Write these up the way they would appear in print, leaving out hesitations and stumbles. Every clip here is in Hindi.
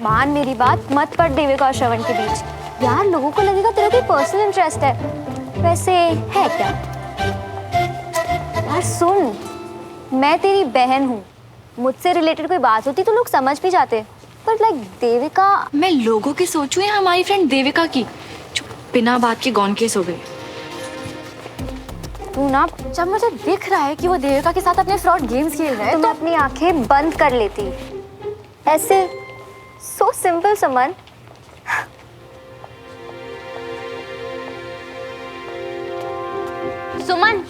मान मेरी बात, मत पड़ देविका और श्रवण के बीच। यार लोगों को लगेगा तेरा कोई पर्सनल इंटरेस्ट है, वैसे है क्या? यार सुन, मैं तेरी बहन हूँ, मुझसे रिलेटेड कोई बात होती तो लोग समझ भी जाते, पर लाइक देविका। मैं लोगों की सोचूं या हमारी फ्रेंड देविका की, जो बिना बात के गॉन केस हो गई। तू ना, जब मुझे दिख रहा है कि वो देविका के साथ अपने फ्रॉड गेम्स खेल रहा है तो मैं अपनी आंखें बंद कर लेती। ऐसे सो सिंपल समन। सुमन,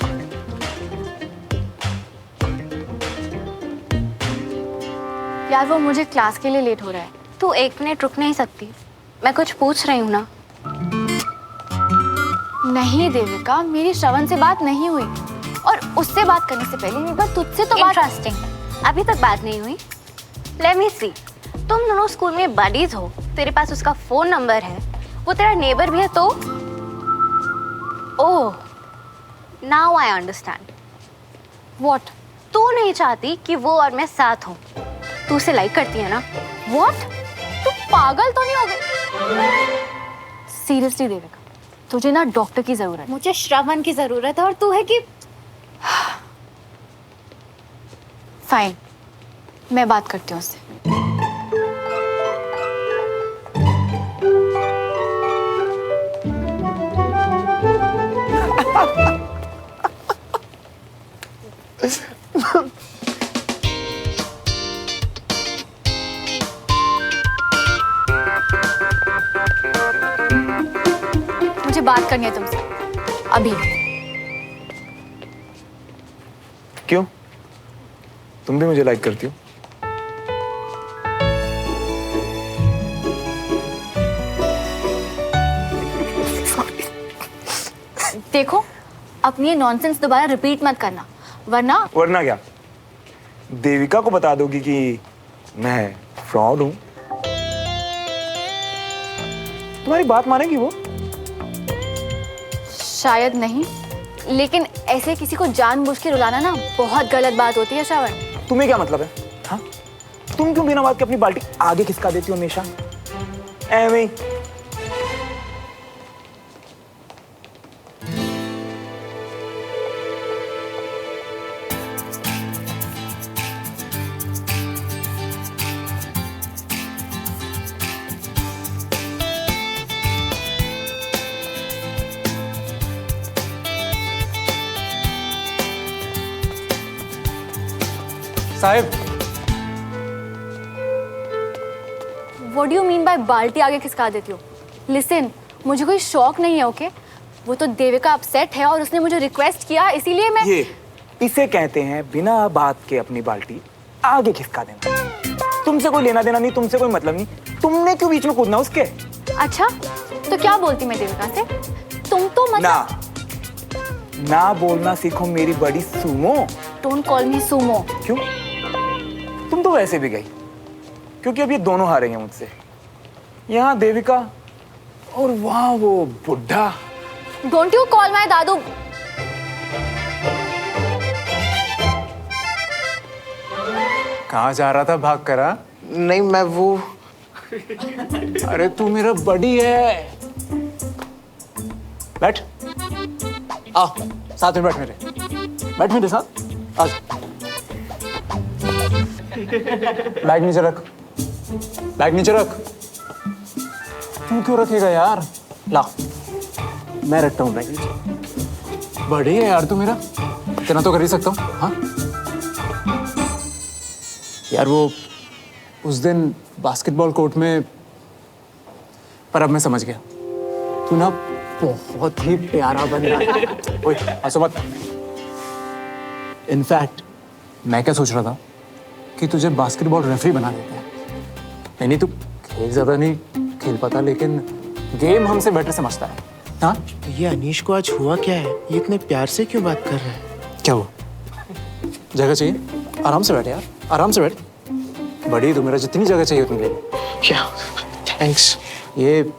यार वो मुझे क्लास के लिए लेट हो रहा है। तू 1 मिनट रुक नहीं सकती? मैं कुछ पूछ रही हूँ ना। नहीं देविका, मेरी श्रवण से बात नहीं हुई, और उससे बात करने से पहले एक बार तुझसे तो बात। इंटरेस्टिंग, अभी तक बात नहीं हुई। लेट मी सी, तुम दोनों स्कूल में बडीज हो, तेरे पास उसका फोन नंबर है, वो तेरा नेबर भी है तो। ओह, नाउ आई अंडरस्टैंड। व्हाट? तू नहीं चाहती कि वो और मैं साथ हों, तू उसे लाइक करती है ना? व्हाट? तू पागल तो नहीं हो गई? सीरियसली देविका, तुझे ना डॉक्टर की जरूरत है। मुझे श्रवण की जरूरत है और तू है कि। फाइन, मैं बात करती हूँ उससे। मुझे बात करनी है तुमसे अभी। क्यों? तुम भी मुझे लाइक करती हो? देखो, अपनी ये नॉनसेंस दोबारा रिपीट मत करना, वरना। वरना क्या? देविका को बता दोगी कि मैं फ्रॉड हूं? तुम्हारी बात मानेगी वो? शायद नहीं, लेकिन ऐसे किसी को जानबूझ के रुलाना ना बहुत गलत बात होती है श्रवण। तुम्हें क्या मतलब है? हाँ? तुम क्यों बिना बात के अपनी बाल्टी आगे खिसका देती हो हमेशा? ऐਵੇਂ ही। Sahib, What do you mean by बाल्टी आगे खिसका देती हो? लिसन, मुझे कोई शौक नहीं है, ओके? वो तो देविका अपसेट है और उसने मुझे रिक्वेस्ट किया, इसीलिए मैं। इसे कहते हैं बिना बात के अपनी बाल्टी आगे खिसका देना। तुमसे कोई लेना देना नहीं, तुमसे कोई मतलब नहीं, तुमने क्यों बीच में कूदना उसके? अच्छा, तो क्या बोलती मैं देविका से? तुम तो मतलब। ना बोलना सीखो मेरी बड़ी Sumo. Don't call me Sumo. क्यों? तुम तो वैसे भी गई, क्योंकि अब ये दोनों हारेंगे मुझसे। यहाँ देविका और वहाँ वो बुढ़ा। डोंट यू कॉल माय दादू। कहाँ जा रहा था भाग करा? नहीं, मैं वो। अरे तू मेरा बडी है। बैठ, आ साथ में बैठ मेरे साथ। आज बैग नीचे रख, बैग नीचे रख। तू क्यों रखेगा यार? ला, मैं रखता हूँ बैग नीचे। बड़ी है यार तू मेरा, इतना तो कर ही सकता हूँ। हाँ यार, वो उस दिन बास्केटबॉल कोर्ट में, पर अब मैं समझ गया, तू ना बहुत ही प्यारा बन रहा है। ओए हंसो मत। इनफैक्ट मैं क्या सोच रहा था कि तुझे बास्केटबॉल रेफरी बना देते हैं। नहीं, तू खेल ज्यादा नहीं खेल पाता, लेकिन गेम हमसे बेटर समझता है। हाँ, ये अनीश को आज हुआ क्या है? ये इतने प्यार से क्यों बात कर रहा है? क्या हुआ? जगह चाहिए? आराम से बैठ यार, आराम से बैठ। बड़ी तू मेरा, जितनी जगह चाहिए उतनी ले। क्या? थैंक्स। ये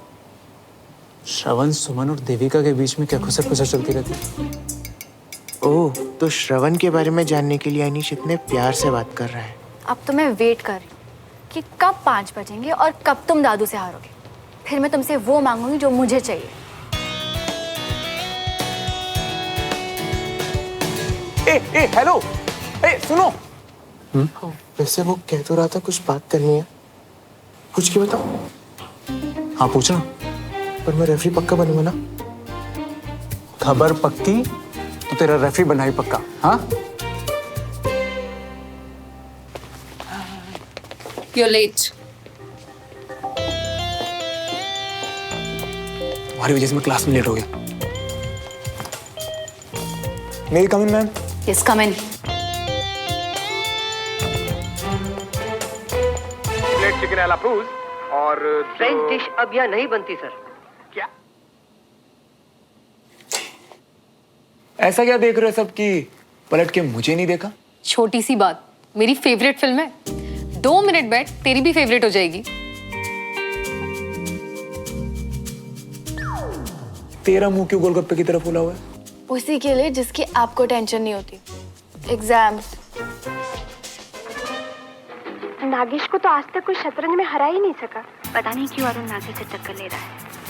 श्रवण, सुमन और देविका के बीच में क्या खुसर खुसर चलती रहती है? ओह, तो श्रवण के बारे में जानने के लिए अनीश इतने प्यार से बात कर रहा है। अब तो मैं वेट कर रही हूँ, कि कब 5 बजेंगे और कब तुम दादू से हारोगे। फिर मैं तुमसे वो मांगूंगी जो मुझे चाहिए। ए हेलो, ए सुनो। वैसे वो कह तो रहा था कुछ बात करनी है, कुछ के बताओ। हाँ पूछना। पर मैं रेफरी पक्का बनूंगा ना? खबर पक्की तो तेरा रेफरी बना ही पक्का। हाँ You're late. तुम्हारी वजह से मैं क्लास में लेट हो गया। May I come in ma'am. Yes come in. Plate chicken a la फ्रूज और फ्रेंच डिश अब यहाँ नहीं बनती सर। क्या ऐसा क्या देख रहे हो सब कि पलट के मुझे नहीं देखा? छोटी सी बात, मेरी फेवरेट फिल्म है। 2 मिनट बैठ, तेरी भी फेवरेट हो जाएगी। तेरा मुंह क्यों गोलगप्पे की तरफ फूला हुआ है? उसी के लिए जिसकी आपको टेंशन नहीं होती, एग्जाम्स। नागेश को तो आज तक कोई शतरंज में हरा ही नहीं सका। पता नहीं क्यों अरुण नागेश से टक्कर ले रहा है।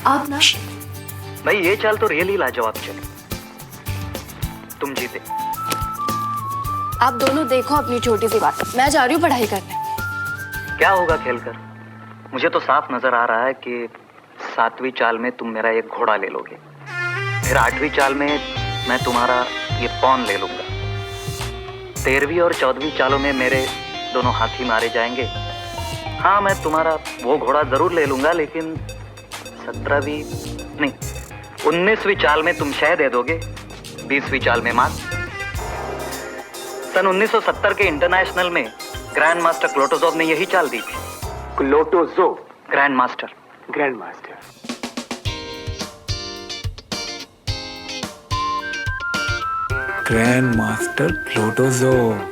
आप ना भाई ये चाल तो रियली लाजवाब चली। तुम जीते। आप दोनों देखो अपनी छोटी सी बात, मैं जा रही हूँ पढ़ाई करने। क्या होगा खेलकर? मुझे तो साफ नजर आ रहा है कि 7वीं चाल में तुम मेरा एक घोड़ा ले लोगे, फिर 8वीं चाल में मैं तुम्हारा ये पॉन ले लूंगा, 13वीं और 14वीं चालों में मेरे दोनों हाथी मारे जाएंगे। हाँ मैं तुम्हारा वो घोड़ा जरूर ले लूंगा, लेकिन 17वीं नहीं 19वीं चाल में तुम शह दे दोगे, 20वीं चाल में मात। सन 1970 के इंटरनेशनल में ग्रैंड मास्टर क्लोटोजोव ने यही चाल दी थी। Klotozov grand master. Grand master. Grand master Klotozov.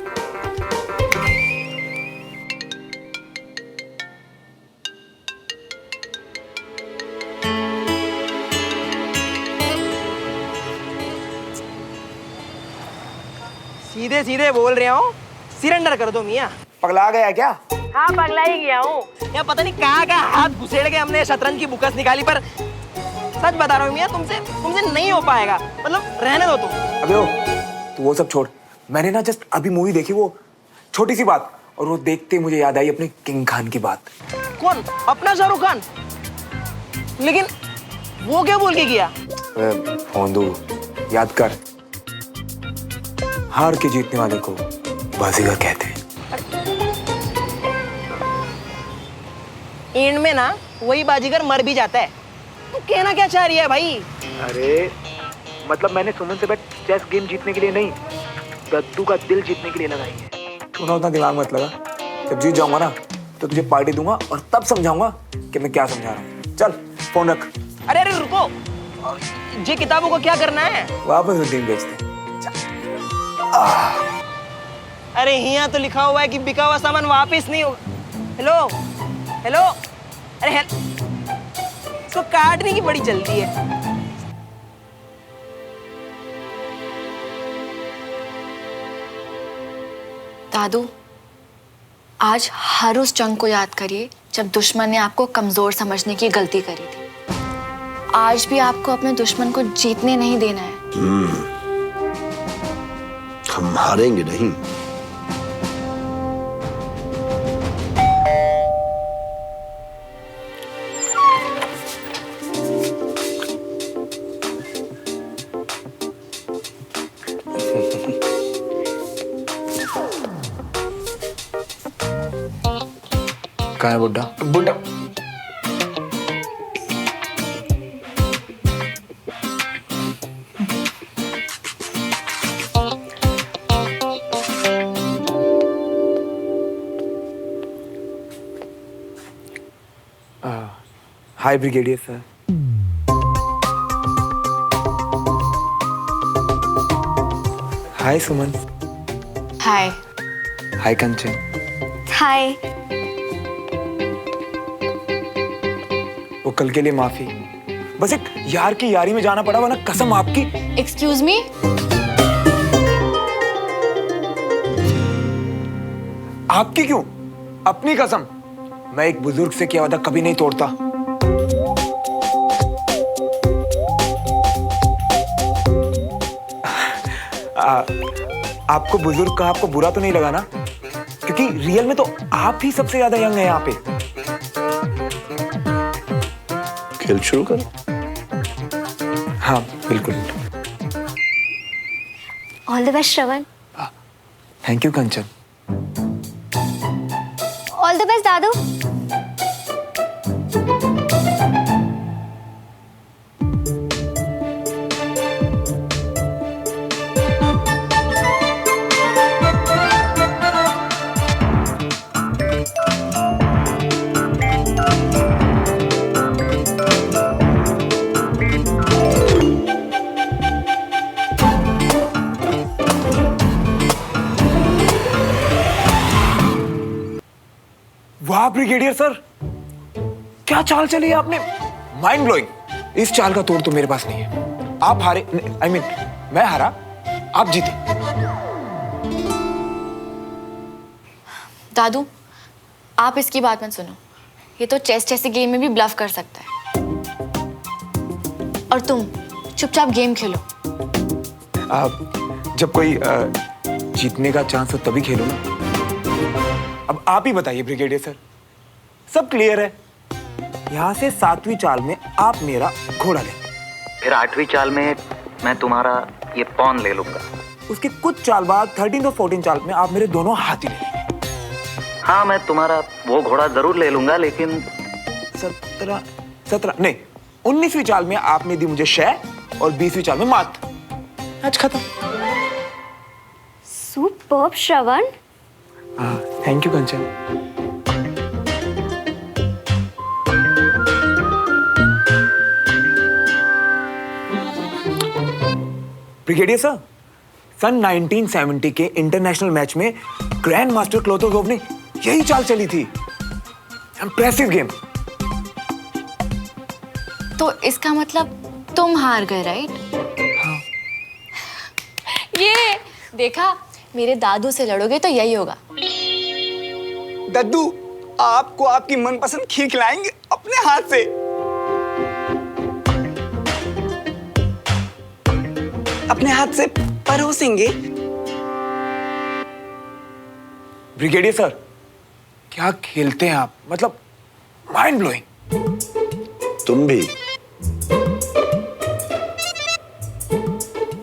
सीधे सीधे बोल रहा हूँ, सिरेंडर कर दो मियाँ। पगला गया क्या? हाँ पगला ही गया हूँ। या पता नहीं कहाँ हाथ घुसेड़ के हमने शतरंज की बुकस निकाली, पर सच बता रहा हूँ मियाँ, तुमसे नहीं हो पाएगा। मतलब रहने दो तुम। अबे ओ, तू वो सब छोड़। मैंने ना जस्ट अभी मूवी देखी, वो छोटी सी बात, और वो देखते मुझे याद आई अपने किंग खान की बात। कौन? अपना शाहरुख खान? लेकिन वो क्या बोल के किया? फोंदू, याद कर, हार के जीतने वाले को बाजीगर कहते हैं। एंड में ना वही बाजीगर मर भी जाता है। तू कहना क्या चाह रही है भाई? अरे मतलब मैंने सुमन से बैट चेस गेम जीतने के लिए नहीं, दद्दू का दिल जीतने के लिए लगाई है। तू ना उतना दिमाग मत लगा। जब जीत जाऊंगा ना तो तुझे पार्टी दूंगा और तब समझाऊंगा कि मैं क्या समझा रहा हूँ। चल फोन रख। अरे अरे रुको, ये किताबों को क्या करना है? वापस रुटीन बेचते हैं। अरे यहाँ तो लिखा हुआ है कि बिका हुआ सामान वापस नहीं होगा। हेलो हेलो, अरे इसको काटने की बड़ी जल्दी है। दादू, आज हर उस जंग को याद करिए जब दुश्मन ने आपको कमजोर समझने की गलती करी थी। आज भी आपको अपने दुश्मन को जीतने नहीं देना है। हम हारेंगे नहीं। कहाँ है बुड्ढा? बुड्ढा हाय ब्रिगेडियर सर। हाय सुमन। हाय। हाय कंचन। हाय। वो कल के लिए माफी, बस एक यार की यारी में जाना पड़ा, वरना कसम आपकी। Excuse me. आपकी क्यों? अपनी कसम। मैं एक बुजुर्ग से किया वादा कभी नहीं तोड़ता। आपको बुजुर्ग का आपको बुरा तो नहीं लगा ना? क्योंकि रियल में तो आप ही सबसे ज्यादा यंग है यहाँ पे। खेल शुरू करो। हाँ बिल्कुल। All the best Shravan. Thank you Kanchan. All the best दादू। वाह ब्रिगेडियर सर, क्या चाल चली है आपने, माइंड ब्लोइंग। इस चाल का तोड़ तो मेरे पास नहीं है। आप हारे, I mean, मैं हारा, आप जीते। दादू, आप इसकी बात मत सुनो। ये तो चेस जैसे गेम में भी ब्लफ कर सकता है। और तुम चुपचाप गेम खेलो। जब कोई जीतने का चांस हो तभी खेलो ना। अब आप ही बताइए ब्रिगेडियर सर, सब क्लियर है। यहाँ से 7वीं चाल में आप मेरा घोड़ा लेंगे, फिर 8वीं चाल में मैं तुम्हारा ये पॉन ले लूंगा। उसके कुछ चाल बाद 13 और 14 चाल में आप मेरे दोनों हाथी ले लेंगे। हाँ, मैं तुम्हारा वो घोड़ा जरूर ले लूंगा, लेकिन 17 नहीं, 19वीं चाल में आपने दी मुझे शय और 20वीं चाल में मात। आज खत्म। Superb Shravan. Thank you Kanchan. Brigadier sir, सन 1970 के इंटरनेशनल मैच में ग्रैंड मास्टर क्लोतोजोव ने यही चाल चली थी। Impressive game. तो इसका मतलब तुम हार गए, राइट? हाँ। ये देखा, मेरे दादू से लड़ोगे तो यही होगा। दद्दू, आपको आपकी मनपसंद खीर खिलाएंगे अपने हाथ से। अपने हाथ से परोसेंगे। ब्रिगेडियर सर, क्या खेलते हैं आप, मतलब माइंड ब्लोइंग। तुम भी।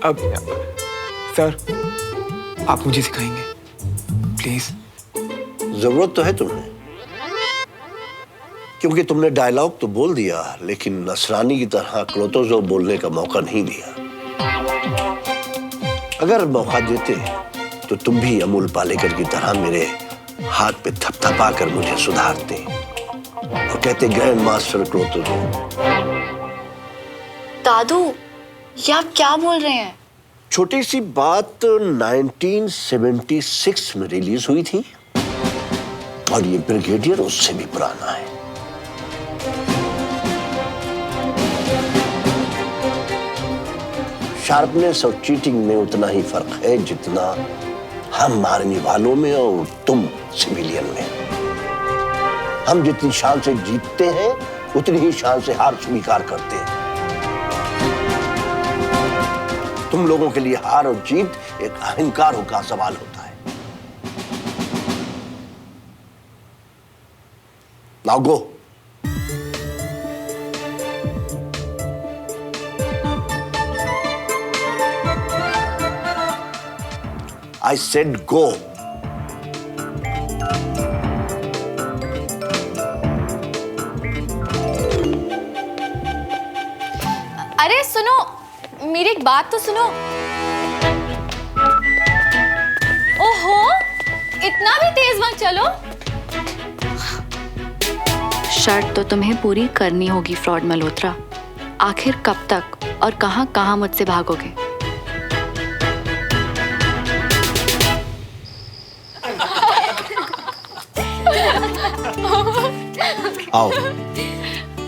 अब सर, आप मुझे सिखाएंगे प्लीज? जरूरत तो है तुम्हें, क्योंकि तुमने डायलॉग तो बोल दिया, लेकिन नसरानी की तरह क्लोतोजोव बोलने का मौका नहीं दिया। अगर मौका देते तो तुम भी अमूल पालेकर की तरह मेरे हाथ पे थपथपा कर मुझे सुधारते और कहते ग्रैंड मास्टर क्लोतोजोव। दादू, ये आप क्या बोल रहे हैं? छोटी सी बात 1976 में रिलीज हुई थी और ये ब्रिगेडियर उससे भी पुराना है। शार्पनेस और चीटिंग में उतना ही फर्क है जितना हम मारने वालों में और तुम सिविलियन में। हम जितनी शान से जीतते हैं उतनी ही शान से हार स्वीकार करते हैं। तुम लोगों के लिए हार और जीत एक अहंकारों का सवाल होता है। Now go. I said go. अरे सुनो, मेरी एक बात तो सुनो। ओहो, इतना भी तेज मत चलो। शर्त तो तुम्हें पूरी करनी होगी फ्रॉड मल्होत्रा। आखिर कब तक और कहां कहां मुझसे भागोगे? आओ।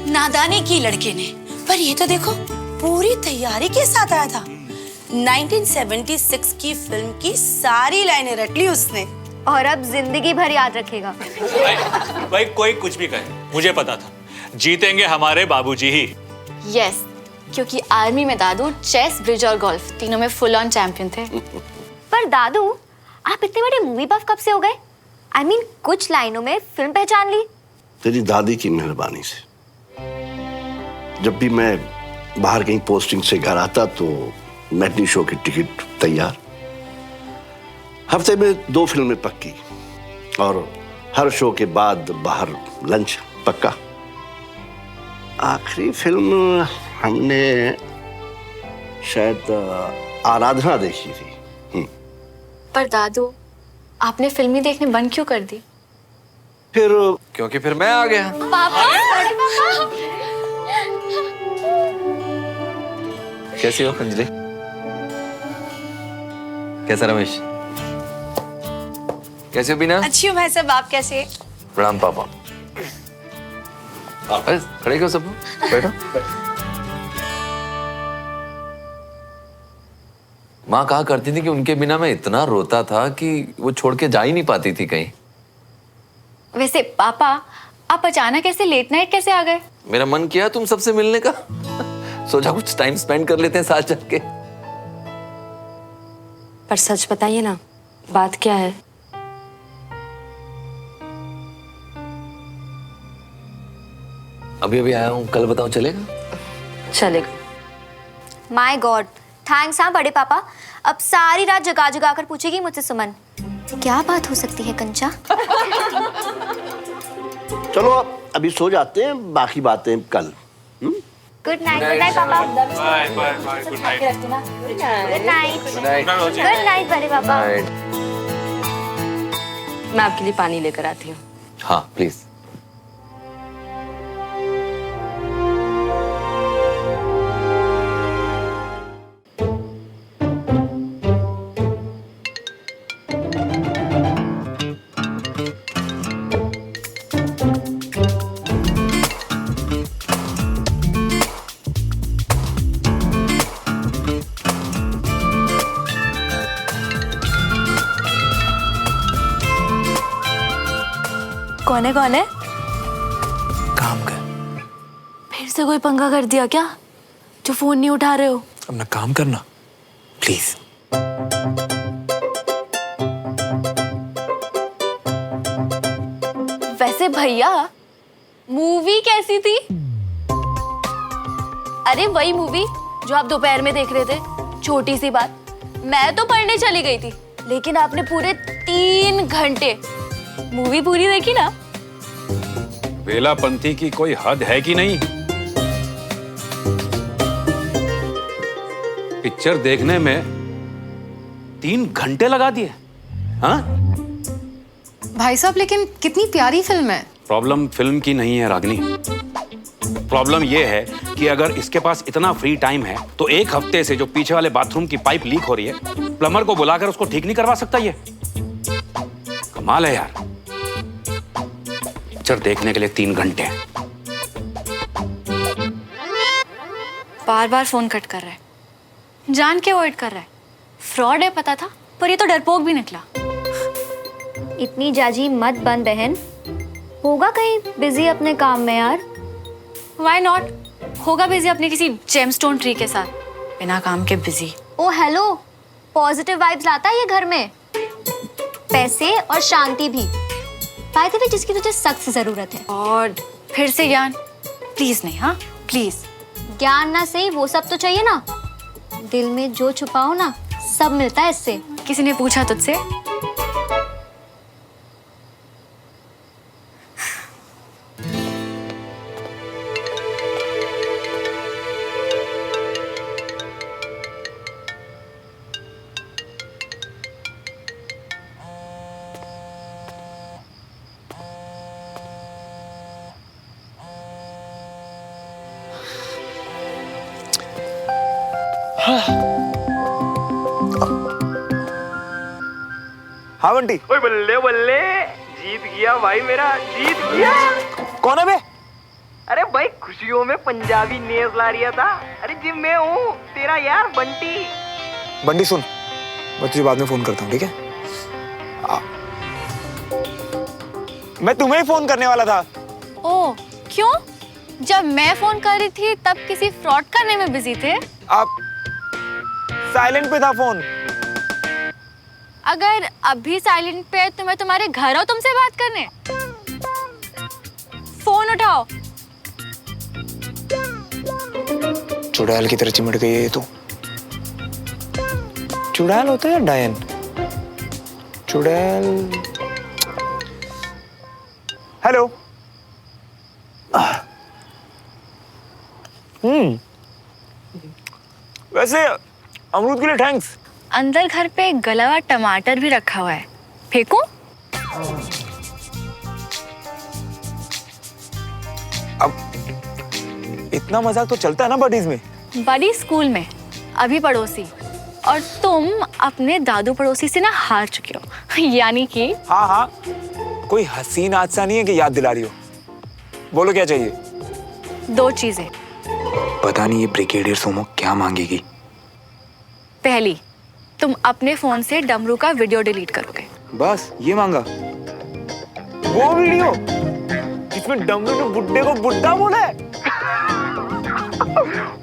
नादानी की लड़के ने, पर ये तो देखो पूरी तैयारी के साथ आया था। 1976 की फिल्म की सारी लाइनें रट ली उसने। और अब जिंदगी भर याद रखेगा। भाई कोई कुछ भी कहे, मुझे पता था जीतेंगे हमारे बाबूजी ही। यस, क्योंकि आर्मी में दादू चेस, ब्रिज और गोल्फ तीनों में फुल ऑन चैंपियन थे। पर दादू, आप इतने बड़े मूवी बफ कब से हो गए? I mean, कुछ लाइनों में फिल्म पहचान ली। तेरी दादी की मेहरबानी से। जब भी मैं बाहर कहीं पोस्टिंग से घर आता तो मैटनी शो की टिकट तैयार, हफ्ते में 2 फिल्में पक्की, और हर शो के बाद बाहर लंच पक्का। आखिरी फिल्म हमने शायद आराधना देखी थी। पर दादू, आपने फिल्में देखने बंद क्यों कर दी? फिर क्योंकि फिर मैं आ गया। पापा! कैसी हो अंजलि? कैसा रमेश? कैसे हो बीना? अच्छी हूँ भाई साहब, आप कैसे? प्रणाम पापा। अरे खड़े क्यों सब? बैठो। माँ कहा करती थी कि उनके बिना मैं इतना रोता था कि वो छोड़ के जा ही नहीं पाती थी कहीं। वैसे पापा, आप अचानक ऐसे लेट नाइट कैसे आ गए? मेरा मन किया तुम सबसे मिलने का। सोचा कुछ टाइम स्पेंड कर लेते हैं साथ जाके। पर सच बताइए ना, बात क्या है? अभी अभी आया हूँ, कल बताओ चलेगा? चलेगा। माय गॉड, थैंक्स हाँ बड़े पापा। अब सारी रात जगा जगा कर पूछेगी मुझसे सुमन, क्या बात हो सकती है कंचा? चलो अब अभी सो जाते हैं, बाकी बातें कल। गुड नाइट पापा। Bye bye bye, good night. Good night बड़े पापा। मैं आपके लिए पानी लेकर आती हूँ। हाँ प्लीज। कौन है? काम कर। फिर से कोई पंगा कर दिया क्या, जो फोन नहीं उठा रहे हो? अपना काम करना प्लीज। वैसे भैया, मूवी कैसी थी? अरे वही मूवी जो आप दोपहर में देख रहे थे। छोटी सी बात, मैं तो पढ़ने चली गई थी, लेकिन आपने पूरे 3 घंटे मूवी पूरी देखी ना। वेलापंथी की कोई हद है कि नहीं? पिक्चर देखने में 3 घंटे लगा दिए। हाँ? भाई साहब, लेकिन कितनी प्यारी फिल्म है। प्रॉब्लम फिल्म की नहीं है रागनी, प्रॉब्लम यह है कि अगर इसके पास इतना फ्री टाइम है तो 1 हफ्ते से जो पीछे वाले बाथरूम की पाइप लीक हो रही है, प्लम्बर को बुलाकर उसको ठीक नहीं करवा सकता। ये कमाल है यार। पिक्चर देखने के लिए 3 घंटे। बार बार फोन कट कर रहा है, जान के अवॉइड कर रहा है। फ्रॉड है पता था, पर ये तो डरपोक भी निकला। इतनी जाजी मत बन बहन, होगा कहीं बिजी अपने काम में यार। Why not? होगा बिजी अपने किसी जेमस्टोन ट्री के साथ, बिना काम के बिजी। ओ हेलो, पॉजिटिव वाइब्स लाता है ये घर में, पैसे और शांति भी। बाय द वे, जिसकी तुझे सख्त जरूरत है। और फिर से ज्ञान? प्लीज नहीं, हाँ प्लीज। ज्ञान ना सही, वो सब तो चाहिए ना। दिल में जो छुपाओ ना, सब मिलता है इससे। किसी ने पूछा तुझसे? हाँ बंटी। ओए बल्ले बल्ले, जीत गया भाई मेरा, जीत गया। कौन है बे? अरे भाई, खुशियों में पंजाबी नेज ला रिया था। अरे जी मैं हूँ तेरा यार बंटी। बंटी सुन, मैं तुझे बाद में फोन करता हूँ, ठीक है? मैं तुम्हें ही फोन करने वाला था। ओ, क्यों? जब मैं फोन कर रही थी तब किसी फ्रॉड करने में बिजी थे। आप साइलेंट पे था फोन। अगर अभी साइलेंट पे है तो मैं तुम्हारे घर आऊं तुमसे बात करने? फोन उठाओ। चुड़ैल की तरह चिमट गई है ये तो। चुड़ैल होता है या डायन? चुड़ैल। हेलो। वैसे अमरूद के लिए थैंक्स। अंदर घर पे एक गला हुआ टमाटर भी रखा हुआ है, फेंकूं? अब इतना मजाक तो चलता है ना बडीज में। बड़ी स्कूल में, अभी पड़ोसी। और तुम अपने दादू पड़ोसी से ना हार चुके हो। यानी कि हाँ हाँ, कोई हसीन हादसा नहीं है कि याद दिला रही हो। बोलो क्या चाहिए? 2 चीजें। पता नहीं ये ब्रिगेडियर सोमो क्या मांगेगी। पहली, तुम अपने फोन से डमरू का वीडियो डिलीट करोगे। बस ये मांगा? वो वीडियो जिसमें डमरू ने बुड्ढे को बुड्ढा बोला है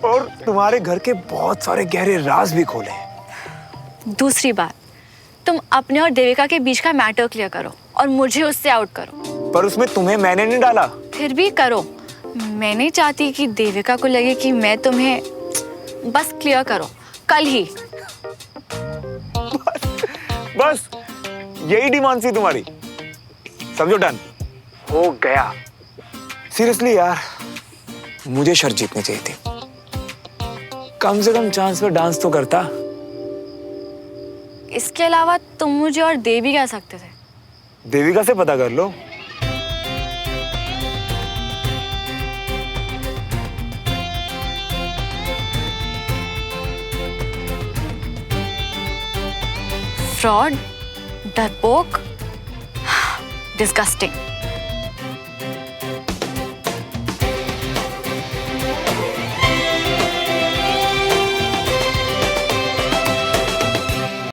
और तुम्हारे घर के बहुत सारे गहरे राज भी खोले हैं। दूसरी बात, तुम अपने और देविका के बीच का मैटर क्लियर करो और मुझे उससे आउट करो। पर उसमें तुम्हें मैंने नहीं डाला। फिर भी करो। मैं नहीं चाहती कि देविका को लगे कि मैं तुम्हें, बस क्लियर करो कल ही। बस यही डिमांड थी तुम्हारी। समझो, डन हो गया। सीरियसली यार, मुझे शर्त जीतनी चाहिए थी। कम से कम चांस पर डांस तो करता। इसके अलावा तुम मुझे और दे भी कह सकते थे। देविका से पता कर लो। फ्रॉड, डरपोक, डिस्गस्टिंग।